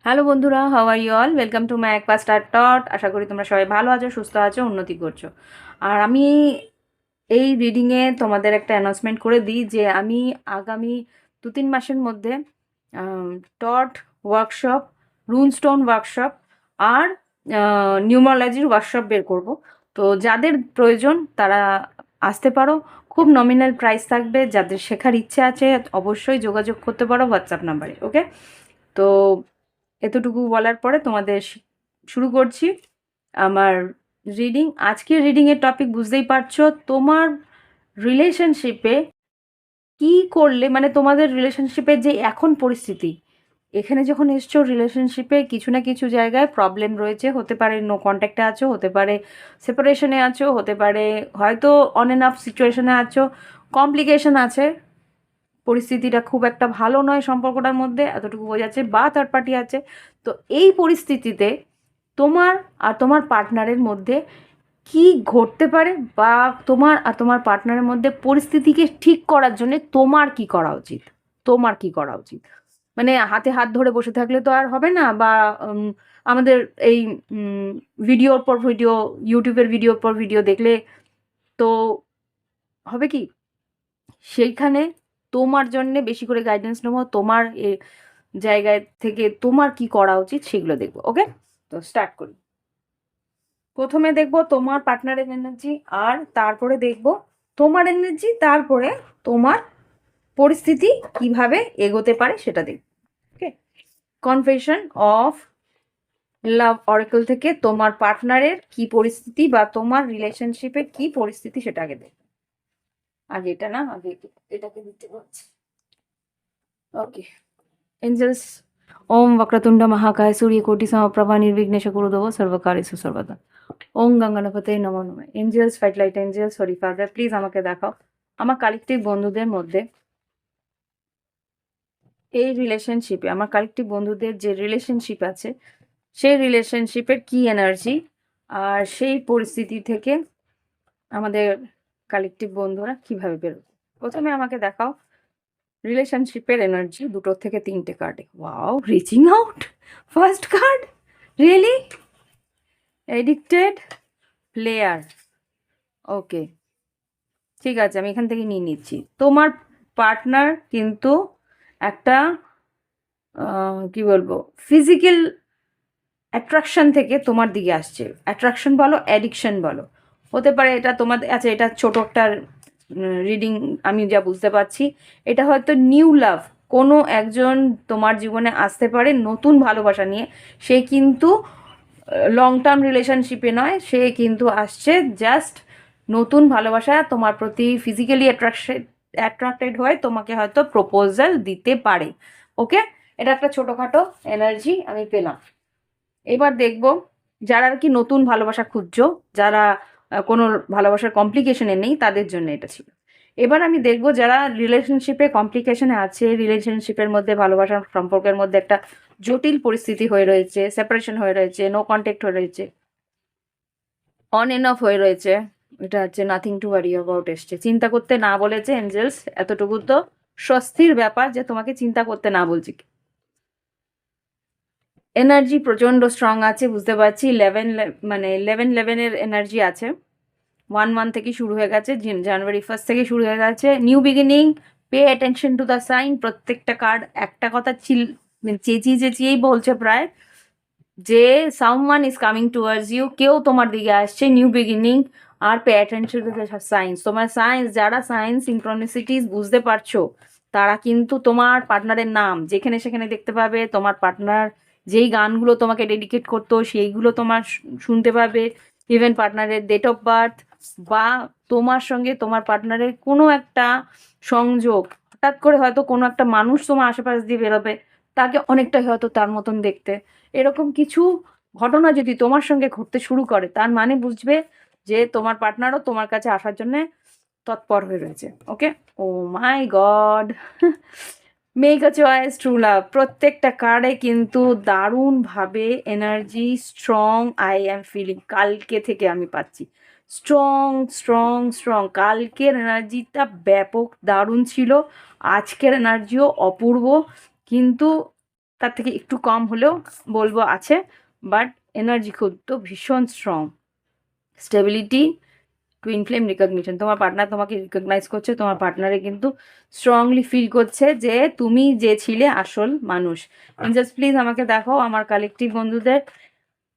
Hello বন্ধুরা, how are you all? Welcome to my একপা star টট। আশা করি তোমরা সবাই ভালো আছো, সুস্থ আছো, উন্নতি করছো। আর আমি এই রিডিংয়ে তোমাদের একটা অ্যানাউন্সমেন্ট করে দিই যে আমি আগামী 2-3 মাসের মধ্যে টট ওয়ার্কশপ, রুনস্টোন ওয়ার্কশপ আর নিউমারোলজির ওয়ার্কশপ বের করব। তো যাদের প্রয়োজন তারা আসতে পারো। খুব নমিনাল প্রাইস থাকবে। যাদের শেখার ইচ্ছে আছে অবশ্যই যোগাযোগ করতে পারো হোয়াটসঅ্যাপ নাম্বারে। ওকে, তো এতটুকু বলার পরে তোমাদের শুরু করছি আমার রিডিং। আজকের রিডিংয়ের টপিক বুঝতেই পারছো, তোমার রিলেশনশিপে কি করলে, মানে তোমাদের রিলেশনশিপের যে এখন পরিস্থিতি, এখানে যখন এসছো রিলেশনশিপে কিছু না কিছু জায়গায় প্রবলেম রয়েছে। হতে পারে নো কন্ট্যাক্টে আছো, হতে পারে সেপারেশনে আছো, হতে পারে হয়তো অন অ্যান্ড অফ সিচুয়েশনে আছো, কমপ্লিকেশন আছে, পরিস্থিতিটা খুব একটা ভালো নয় সম্পর্কটার মধ্যে, এতটুকু বোঝাচ্ছে, বা থার্ড পার্টি আছে। তো এই পরিস্থিতিতে তোমার আর তোমার পার্টনারের মধ্যে কি ঘটতে পারে, বা তোমার আর তোমার পার্টনারের মধ্যে পরিস্থিতিকে ঠিক করার জন্য তোমার কি করা উচিত, তোমার কি করা উচিত। মানে হাতে হাত ধরে বসে থাকলে তো আর হবে না, বা আমাদের এই ভিডিওর পর ভিডিও, ইউটিউবের ভিডিওর পর ভিডিও দেখলে তো হবে কি, সেইখানে তোমার জন্যে বেশি করে গাইডেন্স নেবো, তোমার জায়গায় থেকে তোমার কি করা উচিত সেগুলো দেখবো। ওকে, তো স্টার্ট করি। প্রথমে দেখবো তোমার পার্টনারের এনার্জি, আর তারপরে দেখবো তোমার এনার্জি, তারপরে তোমার পরিস্থিতি কিভাবে এগোতে পারে সেটা দেখবো। ওকে, কনফেশন অফ লাভ অরাকল থেকে তোমার পার্টনারের কি পরিস্থিতি বা তোমার রিলেশনশিপে কি পরিস্থিতি সেটা আগে দেখবো। আগে এটা না, আগে এটাকে দিতে পারছি। ওকে, এঞ্জেলস। ওম वक्रतुंड महाकाय सूर्यकोटि समप्रभा निर्विघ्नेश कुरुदेव सर्वकार्येषु सर्वदा। ওম গঙ্গানপতে নমঃ নমঃ। Angels, white light angels, Hari father, please আমাকে দেখাও আমার কালেকটিভ বন্ধুদের মধ্যে এই রিলেশনশিপে, আমার কালেকটিভ বন্ধুদের যে রিলেশনশিপ আছে সেই রিলেশনশিপের কি এনার্জি, আর সেই পরিস্থিতি থেকে আমাদের কালেকটিভ বন্ধুরা কিভাবে বেরোবে। প্রথমে আমাকে দেখাও রিলেশনশিপের এনার্জি, 2 থেকে 3টে কার্ডে। Wow, reaching out, first card, really, addicted, player. Okay, ঠিক আছে, আমি এখান থেকে নিয়ে নিচ্ছি। তোমার পার্টনার কিন্তু একটা কি বলবো, ফিজিক্যাল অ্যাট্রাকশন থেকে তোমার দিকে আসছে। অ্যাট্রাকশন বলো, অ্যাডিকশন বলো, হতে পারে এটা তোমাদের। আচ্ছা, এটা ছোট একটা রিডিং, আমি যা বুঝতে পারছি এটা হয়তো নিউ লাভ কোনো একজন তোমার জীবনে আসতে পারে নতুন ভালোবাসা নিয়ে। সে কিন্তু লং টার্ম রিলেশনশিপে নয়, সে কিন্তু আসছে জাস্ট নতুন ভালোবাসা তোমার প্রতি, ফিজিক্যালি অ্যাট্রাক্টেড হয়ে তোমাকে হয়তো প্রপোজাল দিতে পারে। ওকে, এটা একটা ছোটোখাটো এনার্জি আমি পেলাম। এবার দেখব যারা আর কি নতুন ভালোবাসা খুঁজছো, যারা কোনো ভালোবাসার কমপ্লিকেশনে নেই, তাদের জন্য এটা ছিল। এবার আমি দেখব যারা রিলেশনশিপে কমপ্লিকেশনে আছে, রিলেশনশিপের মধ্যে, ভালোবাসার সম্পর্কের মধ্যে একটা জটিল পরিস্থিতি হয়ে রয়েছে, সেপারেশন হয়ে রয়েছে, নো কন্ট্যাক্ট হয়ে রয়েছে, অন এন্ড অফ হয়ে রয়েছে। এটা হচ্ছে নাথিং টু ওয়ারি অ্যাবাউট এসছে, চিন্তা করতে না বলেছে এঞ্জেলস। এতটুকু তো স্বস্তির ব্যাপার যে তোমাকে চিন্তা করতে না বলছি। এনার্জি প্রচণ্ড স্ট্রং আছে বুঝতে পারছি। 11 মানে 11-11-এর এনার্জি আছে। 1-1 থেকে শুরু হয়ে গেছে, জানুয়ারি 1 থেকে শুরু হয়ে গেছে। New beginning, pay attention to the sign. প্রত্যেকটা কার্ড একটা কথা চেঁচিয়ে চেঁচিয়েই বলছে প্রায়, যে someone is coming towards you, কেউ তোমার দিকে আসছে, নিউ বিগিনিং। আর pay attention to the signs, তোমার সায়েন্স, যারা সায়েন্স সিনক্রনিসিটিস বুঝতে পারছো তারা কিন্তু তোমার পার্টনারের নাম যেখানে সেখানে দেখতে পাবে। তোমার পার্টনার যেই গানগুলো তোমাকে ডেডিকেট করতো সেইগুলো তোমার শুনতে পাবে। ইভেন পার্টনারের ডেট অফ বার্থ, বা তোমার সঙ্গে তোমার পার্টনারের কোনো একটা সংযোগ, হঠাৎ করে হয়তো কোনো একটা মানুষ তোমার আশেপাশ দিয়ে বেরোবে, তাকে অনেকটাই হয়তো তার মতন দেখতে। এরকম কিছু ঘটনা যদি তোমার সঙ্গে ঘটতে শুরু করে, তার মানে বুঝবে যে তোমার পার্টনারও তোমার কাছে আসার জন্য তৎপর হয়ে রয়েছে। Okay, oh my god, make a choice true love, প্রত্যেকটা কার্ডে কিন্তু দারুণভাবে energy strong I am feeling, কালকে থেকে আমি পাচ্ছি স্ট্রং স্ট্রং স্ট্রং। কালকের এনার্জিটা ব্যাপক দারুণ ছিল, আজকের এনার্জিও অপূর্ব, কিন্তু তার থেকে একটু কম হলেও বলবো আছে, বাট এনার্জি খুব তো ভীষণ strong. Stability, twin flame recognition, তোমার পার্টনার তোমাকে রিকগনাইজ করছে, তোমার পার্টনারে কিন্তু স্ট্রংলি ফিল করছে যে তুমি যে ছিলে আসল মানুষ। এঞ্জেলস প্লিজ আমাকে দেখাও আমার কালেকটিভ বন্ধুদের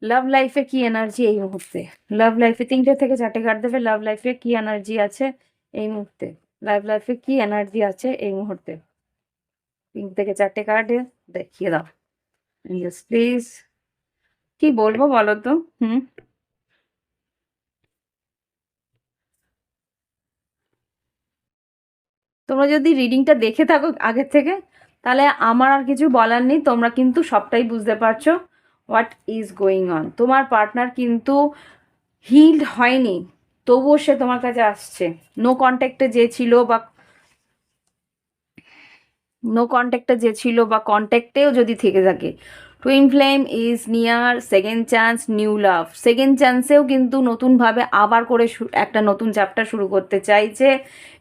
লাভ লাইফে কি এনার্জি এই মুহূর্তে। লাভ লাইফে 3টে থেকে 4টে কার্ড দেবে, লাভ লাইফে কি এনার্জি আছে এই মুহূর্তে, লাভ লাইফে কি এনার্জি আছে এই মুহূর্তে। 3 থেকে 4টে কার্ডে দেখিয়ে দাও এঞ্জেলস প্লিজ। কি বলবো বলো তো? হুম, তোমরা যদি রিডিংটা দেখে থাকো আগের থেকে, তাহলে আমার আর কিছু বলার নেই, তোমরা কিন্তু সবটাই বুঝতে পারছো হোয়াট ইজ গোয়িং অন। তোমার পার্টনার কিন্তু হিল্ড হয়নি, তবুও সে তোমার কাছে আসছে। নো কন্ট্যাক্টে যে ছিল বা কন্ট্যাক্টেও যদি থেকে থাকে, twin flame is near second chance new love. Second চান্সেও কিন্তু নতুনভাবে আবার করে একটা নতুন চ্যাপ্টার শুরু করতে চাইছে।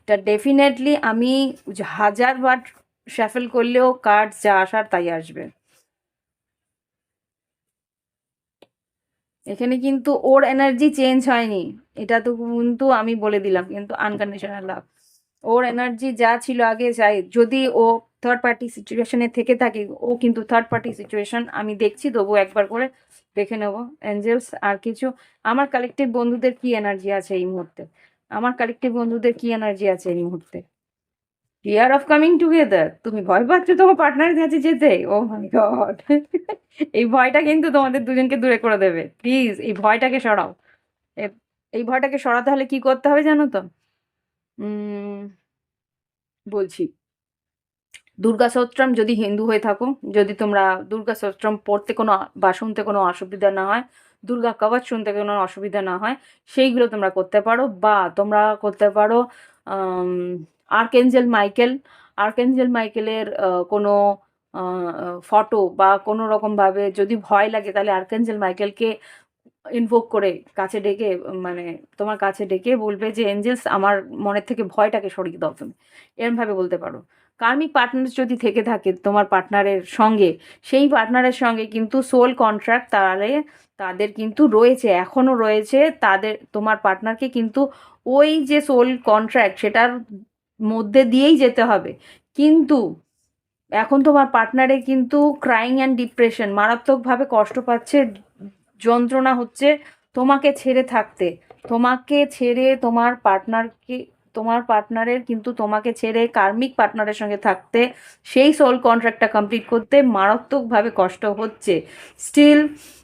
এটা ডেফিনেটলি আমি হাজারবার শাফেল করলেও কার্ড যা আসার তাই আসবে। এখানে কিন্তু ওর এনার্জি চেঞ্জ হয়নি, এটা তো কিন্তু আমি বলে দিলাম, কিন্তু আনকন্ডিশনাল লাভ। ওর এনার্জি যা ছিল আগে, যাই যদি ও থার্ড পার্টি সিচুয়েশনে থেকে থাকে, ও কিন্তু থার্ড পার্টি সিচুয়েশন আমি দেখছি, তবু একবার করে দেখে নেবো এঞ্জেলস। আর কিছু আমার কালেকটিভ বন্ধুদের কি এনার্জি আছে এই মুহূর্তে, আমার কালেকটিভ বন্ধুদের কি এনার্জি আছে এই মুহূর্তে। ফিয়ার অফ কামিং টুগেদার, তুমি ভয় পাচ্ছ তোমার পার্টনারের কাছে যেতে, ও মাই গড। এই ভয়টা কিন্তু তোমাদের দুজনকে দূরে করে দেবে, প্লিজ এই ভয়টাকে সরাও। এই ভয়টাকে সরাতে হলে কি করতে হবে জানো তো? উম, বলছি, দুর্গা স্তোত্রম যদি হিন্দু হয়ে থাকো, যদি তোমরা দুর্গা স্তোত্রম পড়তে কোনো বা শুনতে কোনো অসুবিধা না হয়, দুর্গা কবচ শুনতে কোনো অসুবিধা না হয়, সেইগুলো তোমরা করতে পারো। বা তোমরা করতে পারো আর্কএঞ্জেল মাইকেল, আর্কএঞ্জেল মাইকেলের কোনো ফটো বা কোনো রকমভাবে যদি ভয় লাগে, তাহলে আর্কএঞ্জেল মাইকেলকে ইনভোক করে কাছে ডেকে, মানে তোমার কাছে ডেকে বলবে যে এঞ্জেলস আমার মনের থেকে ভয়টাকে সরিয়ে দাও তুমি, এরমভাবে বলতে পারো। কার্মিক পার্টনার যদি থেকে থাকে তোমার পার্টনারের সঙ্গে, সেই পার্টনারের সঙ্গে কিন্তু সোল কন্ট্রাক্ট তাহলে তাদের কিন্তু রয়েছে, এখনও রয়েছে তাদের। তোমার পার্টনারকে কিন্তু ওই যে সোল কন্ট্রাক্ট সেটার মধ্যে দিয়েই যেতে হবে, কিন্তু এখন তোমার পার্টনারে কিন্তু ক্রাইং অ্যান্ড ডিপ্রেশন, মারাত্মকভাবে কষ্ট পাচ্ছে, যন্ত্রণা হচ্ছে তোমাকে ছেড়ে থাকতে, তোমাকে ছেড়ে তোমার পার্টনারকে, তোমার পার্টনারের কিন্তু তোমাকে ছেড়ে কার্মিক পার্টনারের সঙ্গে থাকতে, সেই সোল কন্ট্রাক্টটা কমপ্লিট করতে মারাত্মকভাবে কষ্ট হচ্ছে। স্টিল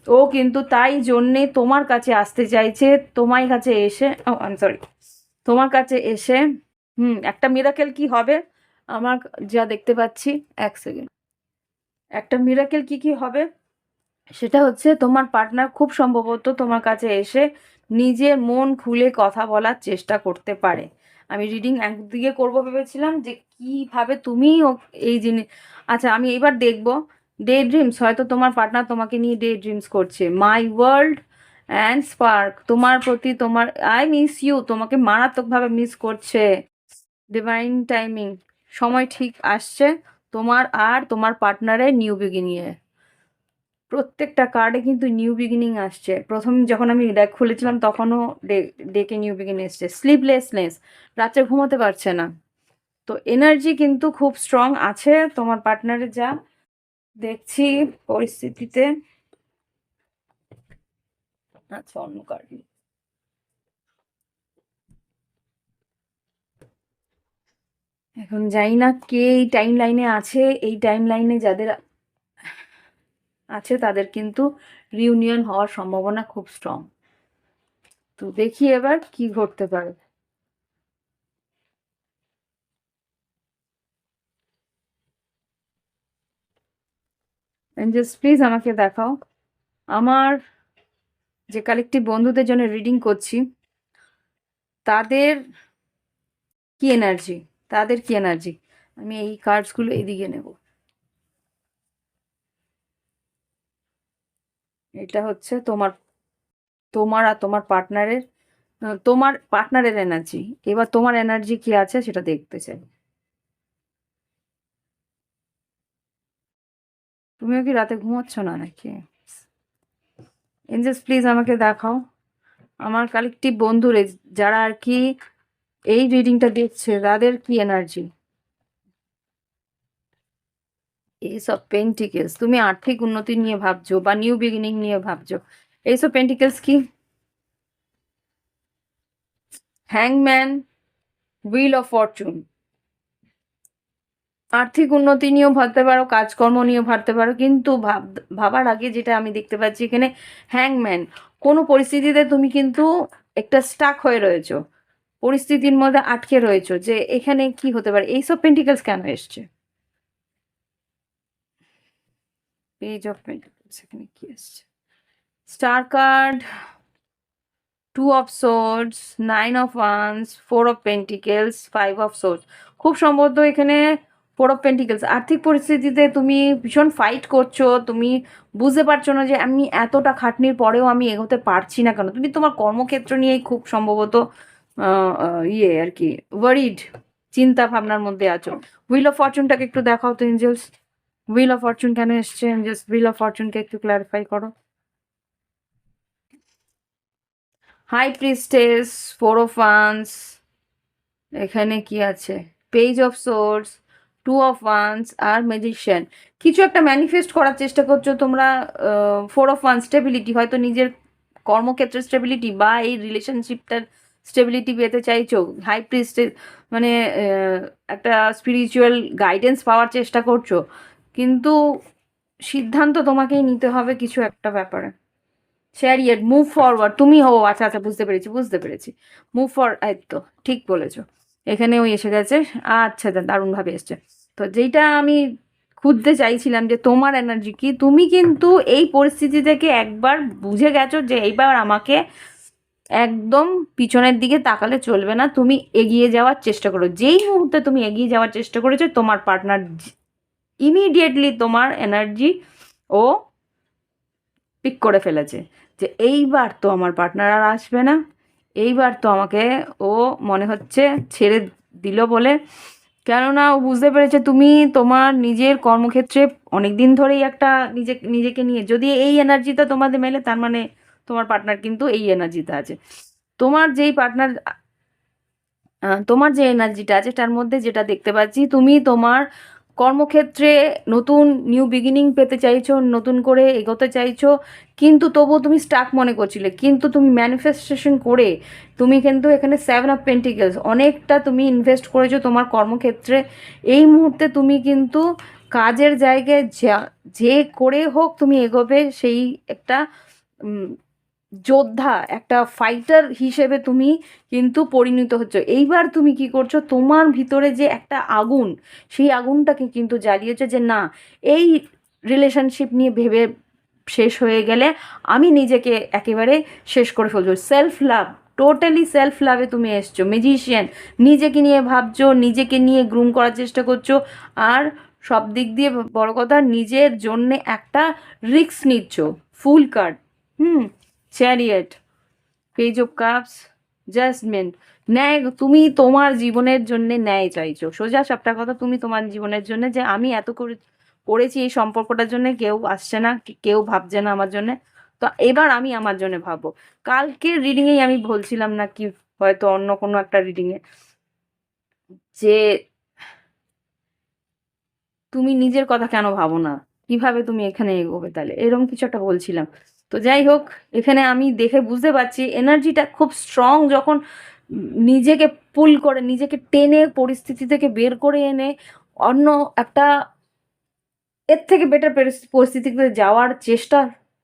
ও কিন্তু তাই জন্যে তোমার কাছে আসতে চাইছে, তোমার কাছে এসে, ও আই এম সরি, তোমার কাছে এসে একটা মিরাকেল কি হবে আমার যা দেখতে পাচ্ছি, এক সেকেন্ড, একটা মিরাকেল কি হবে সেটা হচ্ছে তোমার পার্টনার খুব সম্ভবত তোমার কাছে এসে নিজের মন খুলে কথা বলার চেষ্টা করতে পারে। আমি রিডিং একদিকে করব ভেবেছিলাম যে কিভাবে তুমি এই জিনিস, আচ্ছা আমি এবার দেখব ডে ড্রিমস, হয়তো তোমার পার্টনার তোমাকে নিয়ে ডে ড্রিমস করছে। মাই ওয়ার্ল্ড অ্যান্ড স্পার্ক, তোমার প্রতি তোমার আই মিস ইউ, তোমাকে মারাত্মকভাবে মিস করছে। ডিভাইন টাইমিং, সময় ঠিক আসছে তোমার আর তোমার পার্টনারের নিউ বিগিনিংয়ে। প্রত্যেকটা কার্ডে কিন্তু নিউ বিগিনিং আসছে। প্রথম যখন আমি ডেক খুলেছিলাম তখনও ডেকে নিউ বিগিনিং এসছে। স্লিপলেসনেস, রাত্রে ঘুমোতে পারছে না। তো এনার্জি কিন্তু খুব স্ট্রং আছে তোমার পার্টনারের, যা দেখছি পরিস্থিতিতে। আচ্ছা অন্য কার্ড, এখন জানি না কে এই টাইম লাইনে আছে, এই টাইম লাইনে যাদের আছে তাদের কিন্তু রিউনিয়ন হওয়ার সম্ভাবনা খুব স্ট্রং। তো দেখি এবার কি ঘটতে পারে। জাস্ট প্লিজ আমাকে দেখাও আমার যে কালেকটিভ বন্ধুদের জন্য রিডিং করছি, তাদের কি এনার্জি, তাদের কি এনার্জি। আমি এই কার্ডসগুলো এদিকে নেব। এটা হচ্ছে তোমার তোমার আর তোমার পার্টনারের এনার্জি। এবার তোমার এনার্জি কি আছে সেটা দেখতে চাই। তুমিও কি রাতে ঘুমোচ্ছ না নাকি? এঞ্জেলস প্লিজ আমাকে দেখাও আমার কালেকটিভ বন্ধুরে, যারা আর কি এই রিডিংটা দেখছে, তাদের কি এনার্জি। এইসব পেন্টিকেলস, তুমি আর্থিক উন্নতি নিয়ে ভাবছো বা নিউ বিগিনিং নিয়ে ভাবছো। এইসব পেন্টিকেলস কি? হ্যাংম্যান, হুইল অফ ফরচুন। আর্থিক উন্নতি নিয়েও ভাবতে পারো, কাজকর্ম নিয়েও ভাবতে পারো, কিন্তু ভাবার আগে যেটা আমি দেখতে পাচ্ছি এখানে হ্যাংম্যান। কোনো পরিস্থিতিতে তুমি কিন্তু একটা স্টাক হয়ে রয়েছো, পরিস্থিতির মধ্যে আটকে রয়েছো, যে এখানে কি হতে পারে। এইসব পেন্টিকেলস কেন এসছে? পেজ অফ পেন্টিকেলস, এখানে কি এসছে? Star card, two of swords, nine of wands, four of pentacles, five of swords. খুব সম্ভবত এখানে ফোর অফ পেন্টিকেলস। আর্থিক পরিস্থিতিতে তুমি ভীষণ ফাইট করছো, তুমি বুঝতে পারছো না যে আমি এতটা খাটনির পরেও আমি এগোতে পারছি না কেন। তুমি তোমার কর্মক্ষেত্র নিয়েই খুব সম্ভবত আর কি ওয়ারিড, চিন্তা ভাবনার মধ্যে আছো। হুইল অফ ফরচুনটাকে একটু দেখাও তো এঞ্জেলস। হুইল অফ ফরচুন কেন এসছে এঞ্জেলস? হুইল অফ ফরচুনকে একটু ক্লারিফাই করো। High priestess, four of wands, এখানে কি আছে? Page of swords, two of wands আর ম্যাজিশিয়ান। কিছু একটা ম্যানিফেস্ট করার চেষ্টা করছো তোমরা। ফোর অফ ওয়ান, স্টেবিলিটি, হয়তো নিজের কর্মক্ষেত্রের স্টেবিলিটি বা এই রিলেশনশিপটার স্টেবিলিটি পেতে চাইছো। হাই প্রিস্টে মানে একটা স্পিরিচুয়াল গাইডেন্স পাওয়ার চেষ্টা করছো, কিন্তু সিদ্ধান্ত তোমাকেই নিতে হবে কিছু একটা ব্যাপারে। Chariot, move forward. তুমি আচ্ছা আচ্ছা, বুঝতে পেরেছি বুঝতে পেরেছি। মুভ ফর, এই তো ঠিক বলেছো। এখানে ওই এসে গেছে। আচ্ছা, দারুণভাবে এসছে। তো যেইটা আমি খুঁজতে চাইছিলাম যে তোমার এনার্জি কি, তুমি কিন্তু এই পরিস্থিতি থেকে একবার বুঝে গেছো যে এইবার আমাকে একদম পিছনের দিকে তাকালে চলবে না, তুমি এগিয়ে যাওয়ার চেষ্টা করো। যেই মুহূর্তে তুমি এগিয়ে যাওয়ার চেষ্টা করেছো, তোমার পার্টনার ইমিডিয়েটলি তোমার এনার্জি ও পিক করে ফেলেছে, যে এইবার তো আমার পার্টনার আর আসবে না, এইবার তো আমাকে ও মনে হচ্ছে ছেড়ে দিল বলে। কেননা ও বুঝতে পেরেছে তুমি তোমার নিজের কর্মক্ষেত্রে অনেক দিন ধরেই একটা নিজেকে নিয়ে, যদি এই এনার্জিটা তোমাদের মেলে, তার মানে তোমার পার্টনার কিন্তু এই এনার্জিতে আছে। তোমার যেই পার্টনার, তোমার যে এনার্জিটা আছে তার মধ্যে যেটা দেখতে পাচ্ছি, তুমি তোমার কর্মক্ষেত্রে নতুন নিউ বিগিনিং পেতে চাইছো, নতুন করে এগোতে চাইছো, কিন্তু তবুও তুমি স্টাক মনে করছিলে। কিন্তু তুমি ম্যানিফেস্টেশন করে তুমি কিন্তু এখানে সেভেন অফ পেন্টিকেলস, অনেকটা তুমি ইনভেস্ট করেছো তোমার কর্মক্ষেত্রে। এই মুহূর্তে তুমি কিন্তু কাজের জায়গায় যে করে হোক তুমি এগোবে, সেই একটা যোদ্ধা, একটা ফাইটার হিসেবে তুমি কিন্তু পরিণত হচ্ছ। এইবার তুমি কি করছো, তোমার ভিতরে যে একটা আগুন, সেই আগুনটাকে কিন্তু জ্বালিয়েছো যে না, এই রিলেশনশিপ নিয়ে ভেবে শেষ হয়ে গেলে আমি নিজেকে একেবারে শেষ করে ফেলবো। সেলফ লাভ, টোটালি সেলফ লাভে তুমি এসছো। ম্যাজিশিয়ান, নিজেকে নিয়ে ভাবছো, নিজেকে নিয়ে গ্রুম করার চেষ্টা করছো, আর সব দিক দিয়ে বড় কথা নিজের জন্যে একটা রিস্ক নিচ্ছ। Fool card, hmm, chariot, page of cups, judgement. ন্যায়, তুমি তোমার জীবনের জন্য ন্যায় চাইছো। সোজা সাপটা কথা, তুমি তোমার জীবনের জন্য যে আমি এত করে করেছি এই সম্পর্কটার জন্য, কেউ আসছে না, কেউ ভাবছে না আমার জন্য, তো এবার আমি আমার জন্য ভাববো। কালকের রিডিংয়েই আমি বলছিলাম না কি, হয়তো অন্য কোনো একটা রিডিংয়ে, যে তুমি নিজের কথা কেন ভাবো না, কিভাবে তুমি এখানে এগোবে, তাহলে এরকম কিছু একটা বলছিলাম। তো যাই হোক, এখানে আমি দেখে বুঝতে পারছি এনার্জিটা খুব স্ট্রং। যখন নিজেকে পুল করে, নিজেকে টেনে পরিস্থিতি থেকে বের করে এনে অন্য একটা এর থেকে বেটার পরিস্থিতিতে যাওয়ার চেষ্টা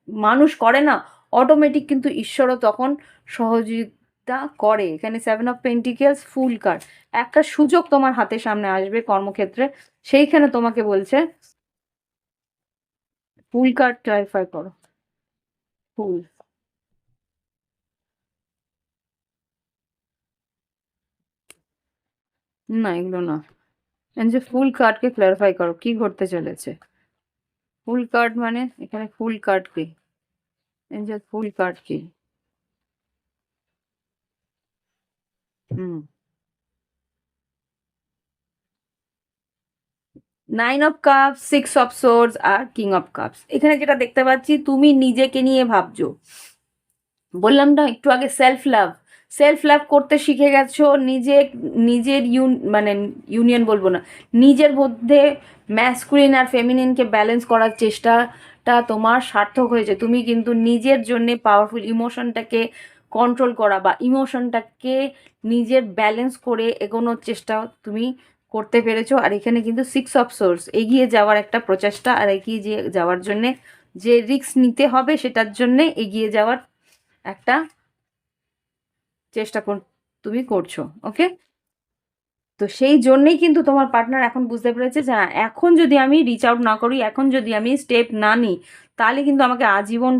মানুষ করে না, অটোমেটিক কিন্তু ঈশ্বরও তখন সহযোগিতা করে। এখানে seven of pentacles, fool card, একটা সুযোগ তোমার হাতের সামনে আসবে কর্মক্ষেত্রে, সেইখানে তোমাকে বলছে ফুল কার্ড ক্লারিফাই করো। ফুল, না এগুলো না, যে ফুল কার্ডকে ক্লারিফাই করো, কি ঘটতে চলেছে। ফুল কার্ড মানে এখানে ফুল কার্ড কি, এঞ্জেল ফুল কার্ড কি? হুম, 9 অফ কাপস, 6 অফ সোর্ডস আর কিং অফ কাপস। এখানে যেটা দেখতে পাচ্ছি, তুমি নিজেকে নিয়ে ভাবছো। বললাম না একটু আগে, সেলফ লাভ, সেলফ লাভ করতে শিখে গেছো। নিজের মানে ইউনিয়ন বলবো না, নিজের মধ্যে ম্যাসকুলিন আর ফেমিনিনকে ব্যালেন্স করার চেষ্টাটা তোমার সার্থক হয়েছে। তুমি কিন্তু নিজের জন্য পাওয়ারফুল ইমোশনটাকে কন্ট্রোল করা বা ইমোশনটাকে নিজের ব্যালেন্স করে এগোনোর চেষ্টা তুমি করতে পেরেছো। আর এখানে কিন্তু 6 অফ সোর্স, এগিয়ে যাওয়ার একটা প্রচেষ্টা, আর এগিয়ে যাওয়ার জন্যে যে রিস্ক নিতে হবে সেটার জন্যে এগিয়ে যাওয়ার একটা চেষ্টা তুমি করছো। ওকে, তো সেই জন্যেই কিন্তু তোমার পার্টনার এখন বুঝতে পেরেছে যে হ্যাঁ, এখন যদি আমি রিচ আউট না করি, এখন যদি আমি স্টেপ না নিই, তাহলে কিন্তু আমাকে আজীবন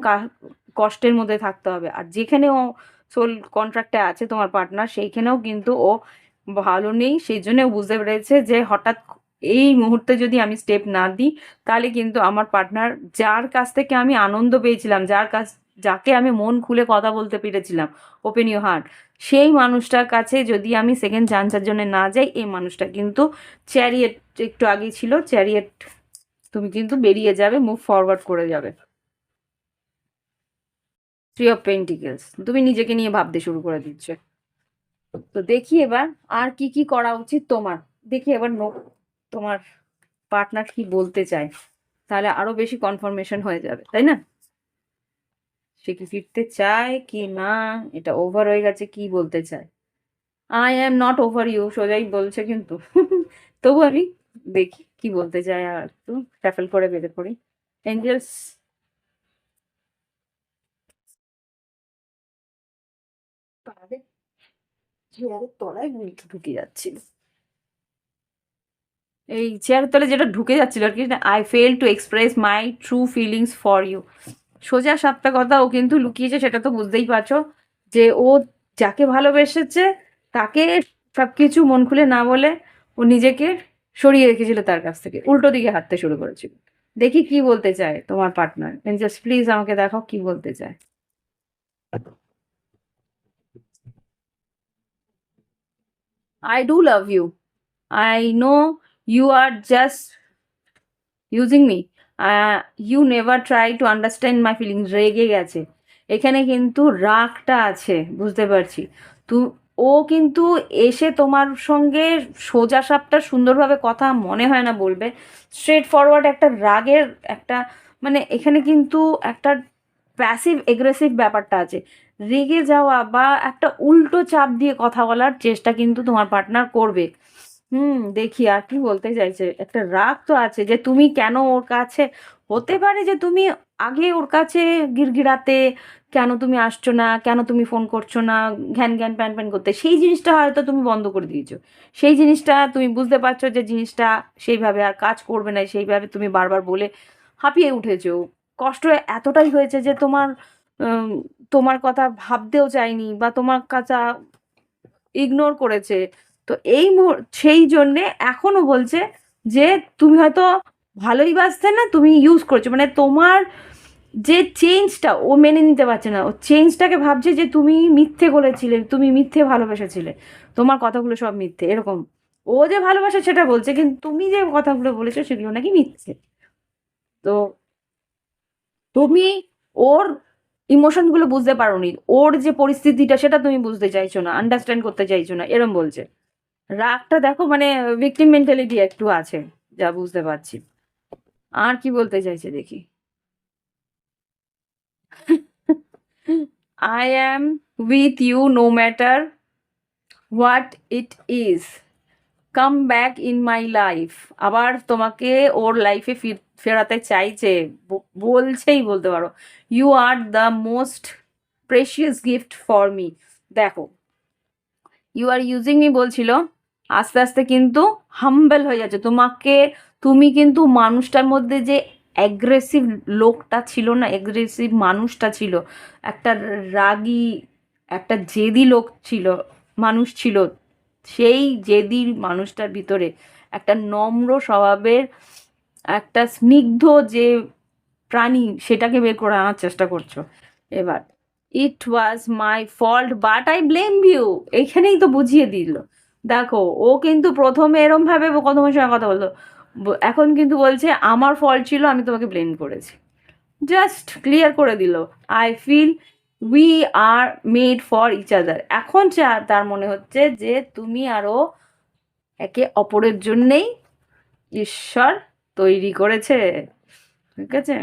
কষ্টের মধ্যে থাকতে হবে। আর যেখানে ও সোল কন্ট্রাক্টে আছে তোমার পার্টনার, সেইখানেও কিন্তু ও ভালো নেই। সেই জন্য ও বুঝতে পেরেছে যে হঠাৎ এই মুহূর্তে যদি আমি স্টেপ না দিই, তাহলে কিন্তু আমার পার্টনার, যার কাছ থেকে আমি আনন্দ পেয়েছিলাম, যাকে আমি মন খুলে কথা বলতে পেরেছিলাম, ওপেন ইউর হার্ট, সেই মানুষটার কাছে যদি আমি সেকেন্ড চান্সের জন্য না যাই, এই মানুষটা কিন্তু চ্যারিয়েট, একটু আগেই ছিল চ্যারিয়েট, তুমি কিন্তু বেরিয়ে যাবে, মুভ ফরওয়ার্ড করে যাবে। 3 অফ পেন্টিকেলস, তুমি নিজেকে নিয়ে ভাবতে শুরু করে দিচ্ছ। তো দেখি এবার আর কি কি করা উচিত তোমার। দেখি এবার তোমার পার্টনার কি বলতে চায়, তাহলে আরো বেশি কনফার্মেশন হয়ে যাবে, তাই না? সে কি ফিরতে চায় কি না, এটা ওভার হয়ে গেছে, কি বলতে চায়। I am not over you সোজাই বলছে কিন্তু তবু আমি দেখি কি বলতে চাই, আর একটু ট্যাফেল করে বের করি। এঞ্জেলস, চেয়ারের তলায় ঢুকে যাচ্ছিল, এই চেয়ারের তলায় যেটা ঢুকে যাচ্ছিল আর কি, I fail to express my true feelings for you. সোজা সাপটা কথা ও কিন্তু লুকিয়েছে, সেটা তো বুঝতেই পারছো, যে ও যাকে ভালোবেসেছে তাকে সবকিছু মন খুলে না বলে ও নিজেকে সরিয়ে রেখেছিল তার কাছ থেকে, উল্টো দিকে হাঁটতে শুরু করেছিল। দেখি কি বলতে চায় তোমার পার্টনার, জাস্ট প্লিজ আমাকে দেখাও কি বলতে চায়। I do love you, I know you are just using me, you never try to understand my feelings. রেগে গেছে, এখানে কিন্তু রাগটা আছে, বুঝতে পারছি। তু ও কিন্তু এসে তোমার সঙ্গে সোজা সাপটা সুন্দরভাবে কথা মনে হয় না বলবে, স্ট্রেট ফরওয়ার্ড একটা রাগের একটা, মানে এখানে কিন্তু একটা প্যাসিভ এগ্রেসিভ ব্যাপারটা আছে। রেগে যাওয়া বা একটা উল্টো চাপ দিয়ে কথা বলার চেষ্টা কিন্তু তোমার পার্টনার করবে। দেখি আর কি বলতে চাইছে। একটা রাগ তো আছে যে তুমি কেন ওর কাছে, হতে পারে যে তুমি আগে ওর কাছে গিরগিরাতে, কেন তুমি আসছো না, কেন তুমি ফোন করছো না, ঘ্যান ঘ্যান প্যান প্যান করতে, সেই জিনিসটা হয়তো তুমি বন্ধ করে দিয়েছো। সেই জিনিসটা তুমি বুঝতে পারছো যে জিনিসটা সেইভাবে আর কাজ করবে না, সেইভাবে তুমি বারবার বলে হাঁপিয়ে উঠেছো। কষ্ট এতটাই হয়েছে যে উম, তোমার কথা ভাবতেও চাইনি বা তোমার কাছে ইগনোর করেছে। তো সেই জন্যে এখনো বলছে যে তুমি হয়তো ভালোই বাসতে না, তুমি ইউজ করছো, মানে তোমার যে চেঞ্জটা ও মেনে নিতে পারছে না, ও চেঞ্জটাকে ভাবছে যে তুমি মিথ্যে বলেছিলে, তুমি মিথ্যে ভালোবেসেছিলে, তোমার কথাগুলো সব মিথ্যে এরকম। ও যে ভালোবাসে সেটা বলছে, কিন্তু তুমি যে কথাগুলো বলেছো সেগুলো নাকি মিথ্যে। তো তুমি ওর ইমোশনগুলো বুঝতে পারোনি, ওর যে পরিস্থিতিটা সেটা তুমি বুঝতে চাইছো না, আন্ডারস্ট্যান্ড করতে চাইছো না, এরম বলছে। রাগটা দেখো, মানে ভিকটিম মেন্টালিটি একটু আছে, যা বুঝতে পারছি। আর কি বলতে চাইছে দেখি। I am with you no matter what it is, come back in my life. আবার তোমাকে ওর লাইফে ফেরাতে চাইছে, বলছেই বলতে পারো। You are the most precious gift for me. দেখো, ইউ আর ইউজিং মি বলছিল, আস্তে আস্তে কিন্তু হাম্বেল হয়ে যাচ্ছে তোমাকে। তুমি কিন্তু মানুষটার মধ্যে যে অ্যাগ্রেসিভ লোকটা ছিল না, অ্যাগ্রেসিভ মানুষটা ছিল, একটা রাগী, একটা জেদি লোক ছিল, মানুষ ছিল, সেই জেদি মানুষটার ভিতরে একটা নম্র স্বভাবের, একটা স্নিগ্ধ যে প্রাণী, সেটাকে বের করে আনার চেষ্টা করছো। এবার it was my fault but I blame you, এইখানেই তো বুঝিয়ে দিল। দেখো, ও কিন্তু প্রথমে এরম ভাবে তোমার সঙ্গে কথা বলতো, এখন কিন্তু বলছে আমার ফল্ট ছিল, আমি তোমাকে ব্লেম করেছি। জাস্ট ক্লিয়ার করে দিল, I feel we are made for each other. এখন তার মনে হচ্ছে যে তুমি আরো একে অপরের জন্যেই ঈশ্বর তৈরি করেছে। ঠিক আছে,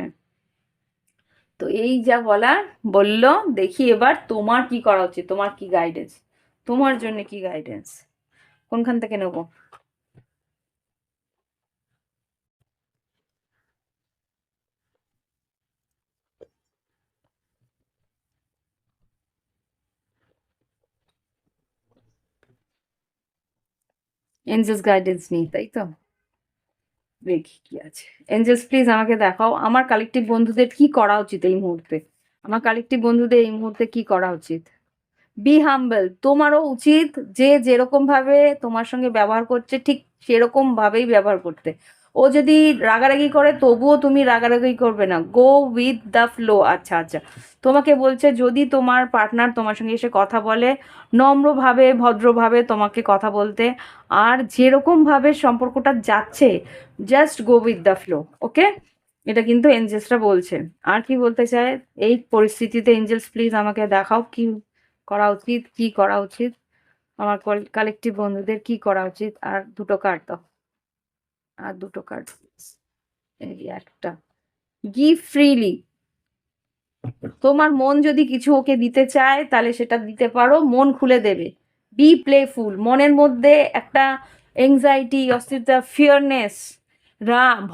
তো এই যা বলার বললো। দেখি এবার তোমার কি করা উচিত, তোমার কি গাইডেন্স, তোমার জন্য কি গাইডেন্স, কোনখান থেকে নেবো? এঞ্জেলস গাইডেন্স নিই, তাই তো? দেখি কি আছে। এঞ্জেলস প্লিজ আমাকে দেখাও, আমার কালেকটিভ বন্ধুদের কি করা উচিত এই মুহূর্তে, আমার কালেকটিভ বন্ধুদের এই মুহূর্তে কি করা উচিত? বি হাম্বল, তোমারও উচিত যে যেরকম ভাবে তোমার সঙ্গে ব্যবহার করছে ঠিক সেরকম ভাবেই ব্যবহার করতে। ও যদি রাগারাগি করে তবুও তুমি রাগারাগি করবে না, গো উইথ দ্য ফ্লো। আচ্ছা আচ্ছা, তোমাকে বলছে যদি তোমার পার্টনার তোমার সঙ্গে এসে কথা বলে নম্রভাবে ভদ্রভাবে তোমাকে কথা বলতে, আর যেরকম ভাবে সম্পর্কটা যাচ্ছে just go with the flow. Okay, এটা কিন্তু এঞ্জেলসরা বলছে। আর কি বলতে চায় এই পরিস্থিতিতে? এঞ্জেলস প্লিজ আমাকে দেখাও কি করা উচিত, কি করা উচিত, আমার কালেকটিভ বন্ধুদের কি করা উচিত। আর দুটো কার্ড দাও, আর দুটো কার্ড, এই একটা। গিভ ফ্রিলি, তোমার মন যদি কিছু ওকে দিতে চায় তাহলে সেটা দিতে পারো, মন খুলে দেবে। বি প্লেফুল, মনের মধ্যে একটা এংজাইটি, অস্থিরতা, ফিয়ারনেস,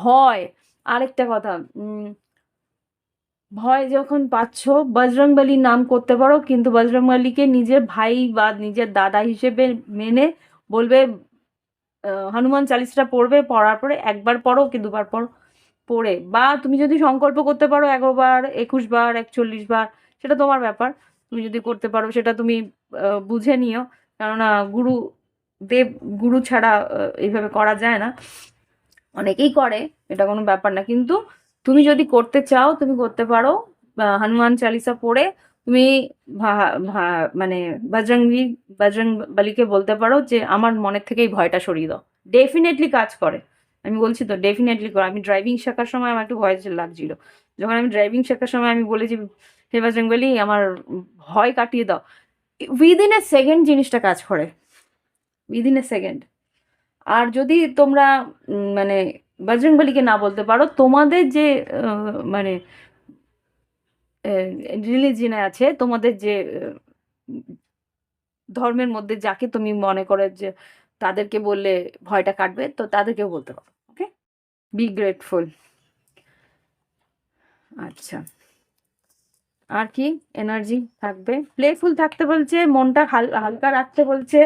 ভয়। আরেকটা কথা, ভয় যখন পাচ্ছ বজরংবলীর নাম করতে পারো, কিন্তু বজরংবলীকে নিজের ভাই বা নিজের দাদা হিসেবে মেনে বলবে হনুমান চালিসাটা পড়বে, পড়ার পরে একবার পড়ো কি দুবার পড়ো, পড়ে বা তুমি যদি সংকল্প করতে পারো 11 বার, 21 বার, 41 বার, সেটা তোমার ব্যাপার। তুমি যদি করতে পারো সেটা তুমি বুঝে নিও, কেননা দেব গুরু ছাড়া এইভাবে করা যায় না। অনেকেই করে, এটা কোনো ব্যাপার না, কিন্তু তুমি যদি করতে চাও তুমি করতে পারো। হনুমান চালিসা পড়ে তুমি মানে বজরং বলিকে বলতে পারো যে আমার মনের থেকে এই ভয়টা সরিয়ে দাও। ডেফিনেটলি কাজ করে, আমি বলছি তো ডেফিনেটলি করে। আমি ড্রাইভিং শেখার সময় আমার একটু ভয় লাগছিল, যখন আমি ড্রাইভিং শেখার সময় আমি বলেছি হে বজরং বলি আমার ভয় কাটিয়ে দাও, উইদিন এ সেকেন্ড জিনিসটা কাজ করে, উইদিন এ সেকেন্ড। আর যদি তোমরা মানে বজরংবলীকে না বলতে পারো, তোমাদের যে মানে রিলিজিয়নে আছে, তোমাদের যে ধর্মের মধ্যে যাকে তুমি মনে করে যে তাদেরকে বললে ভয়টা কাটবে, তো তাদেরকেও বলতে পারো। ওকে, বি গ্রেটফুল। আচ্ছা, আর কি এনার্জি থাকবে? প্লেফুল থাকতে বলছে, মনটা হালকা রাখতে বলছে,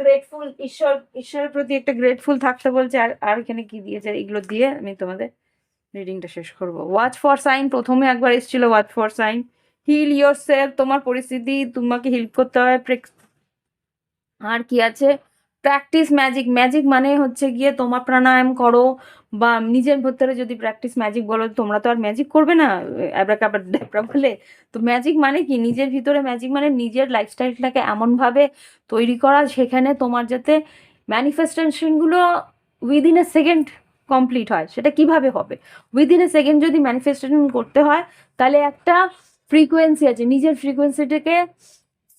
গ্রেটফুল, ঈশ্বরের প্রতি একটা গ্রেটফুল থাকতে বলছে। আর আর এখানে কি দিয়েছে, এগুলো দিয়ে আমি তোমাদের রিডিংটা শেষ করব। ওয়াচ ফর সাইন, প্রথমে একবার এসেছিল watch for sign. Heal yourself, তোমার পরিস্থিতি তোমাকে হিল করতে হবে। আর কি আছে? প্র্যাকটিস ম্যাজিক, ম্যাজিক মানে হচ্ছে গিয়ে তোমার প্রাণায়াম করো, বা নিজের ভেতরে যদি প্র্যাকটিস ম্যাজিক বলো, তোমরা তো আর ম্যাজিক করবে না অ্যাব্রাকাডাব্রা বলে। তো ম্যাজিক মানে কি? নিজের ভিতরে ম্যাজিক মানে নিজের লাইফস্টাইলটাকে এমনভাবে তৈরি করা সেখানে তোমার যাতে ম্যানিফেস্টেশনগুলো উইদিন এ সেকেন্ড কমপ্লিট হয়। সেটা কিভাবে হবে? উইদিন এ সেকেন্ড যদি ম্যানিফেস্টেশন করতে হয়, তাহলে একটা ফ্রিকোয়েন্সি আছে, নিজের ফ্রিকোয়েন্সিটাকে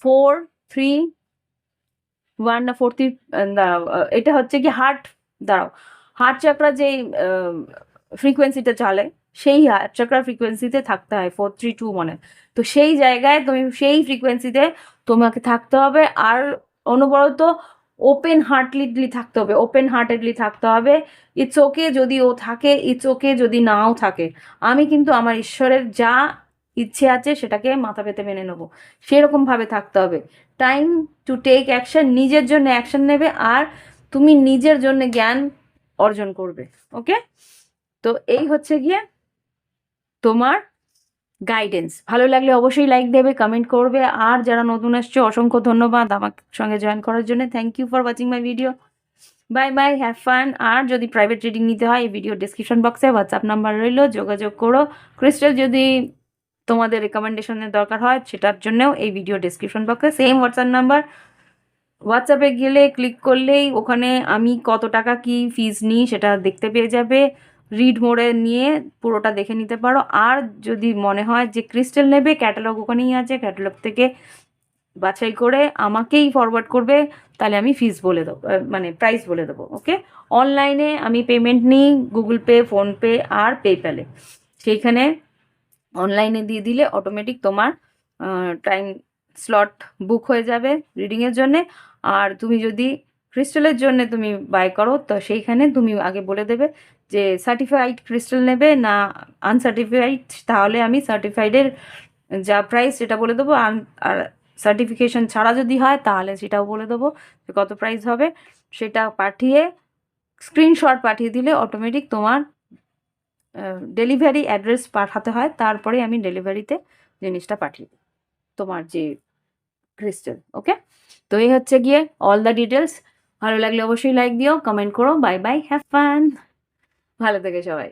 4-3-1 না 4-3, দাঁড়াও, এটা হচ্ছে কি হার্ট, দাঁড়াও, হার্ট চাকরা যেই ফ্রিকোয়েন্সিটা চলে, সেই হার্ট চাকরার ফ্রিকোয়েন্সিতে থাকতে হয় 4-3-2 মনে। তো সেই জায়গায় তুমি সেই ফ্রিকোয়েন্সিতে তোমাকে থাকতে হবে, আর অনবরত ওপেন হার্টলিডলি থাকতে হবে, ওপেন হার্টেডলি থাকতে হবে। ইটস ওকে যদি ও থাকে, ইটস ওকে যদি নাও থাকে। আমি কিন্তু আমার ঈশ্বরের যা ইচ্ছে আছে সেটাকে মাথা পেতে মেনে নেবো, সেরকমভাবে থাকতে হবে। টাইম টু টেক অ্যাকশন, নিজের জন্য অ্যাকশন নেবে, আর তুমি নিজের জন্য জ্ঞান অর্জন করবে। ওকে, তো এই হচ্ছে গিয়ে তোমার গাইডেন্স। ভালো লাগলে অবশ্যই লাইক দেবে, কমেন্ট করবে, আর যারা নতুন আসছে অসংখ্য ধন্যবাদ আমার সঙ্গে জয়েন করার জন্য। Thank you for watching my video. Bye bye, have fun. আর যদি প্রাইভেট রিডিং নিতে হয়, এই ভিডিও ডিসক্রিপশন বক্সে হোয়াটসঅ্যাপ নাম্বার রইল, যোগাযোগ করো। ক্রিস্টাল যদি তোমাদের রেকমেন্ডেশনের দরকার হয়, সেটার জন্যও এই ভিডিও ডিসক্রিপশন বক্সে সেম হোয়াটসঅ্যাপ নাম্বার। হোয়াটসঅ্যাপে গেলে ক্লিক করলেই ওখানে আমি কত টাকা কি ফিজ নিই সেটা দেখতে পেয়ে যাবে। রিড মোডে নিয়ে পুরোটা দেখে নিতে পারো। আর যদি মনে হয় যে ক্রিস্টাল নেবে, ক্যাটালগ ওখানেই আছে, ক্যাটালগ থেকে বাছাই করে আমাকেই ফরওয়ার্ড করবে, তাহলে আমি ফিস বলে দেবো, মানে প্রাইস বলে দেবো। ওকে, অনলাইনে আমি পেমেন্ট নিই গুগল পে, ফোনপে আর পেপ্যালে। সেইখানে অনলাইনে দিয়ে দিলে অটোমেটিক তোমার টাইম স্লট বুক হয়ে যাবে রিডিংয়ের জন্যে। আর তুমি যদি ক্রিস্টালের জন্য তুমি বাই করো, তো সেইখানে তুমি আগে বলে দেবে যে সার্টিফাইড ক্রিস্টাল নেবে না আনসার্টিফাইড, তাহলে আমি সার্টিফাইডের যা প্রাইস সেটা বলে দেবো। আর সার্টিফিকেশন ছাড়া যদি হয় তাহলে সেটাও বলে দেবো যে কত প্রাইস হবে। সেটা পাঠিয়ে স্ক্রিনশট পাঠিয়ে দিলে অটোমেটিক তোমার ডেলিভারি অ্যাড্রেস পাঠাতে হয়, তারপরে আমি ডেলিভারিতে জিনিসটা পাঠিয়ে দিই, তোমার যে ক্রিস্টাল। ওকে, তো এই হচ্ছে গিয়ে অল দ্য ডিটেলস। ভালো লাগলে অবশ্যই লাইক দিও, কমেন্ট করো। বাই বাই, হ্যাভ ফান, ভালো থেকে সবাই।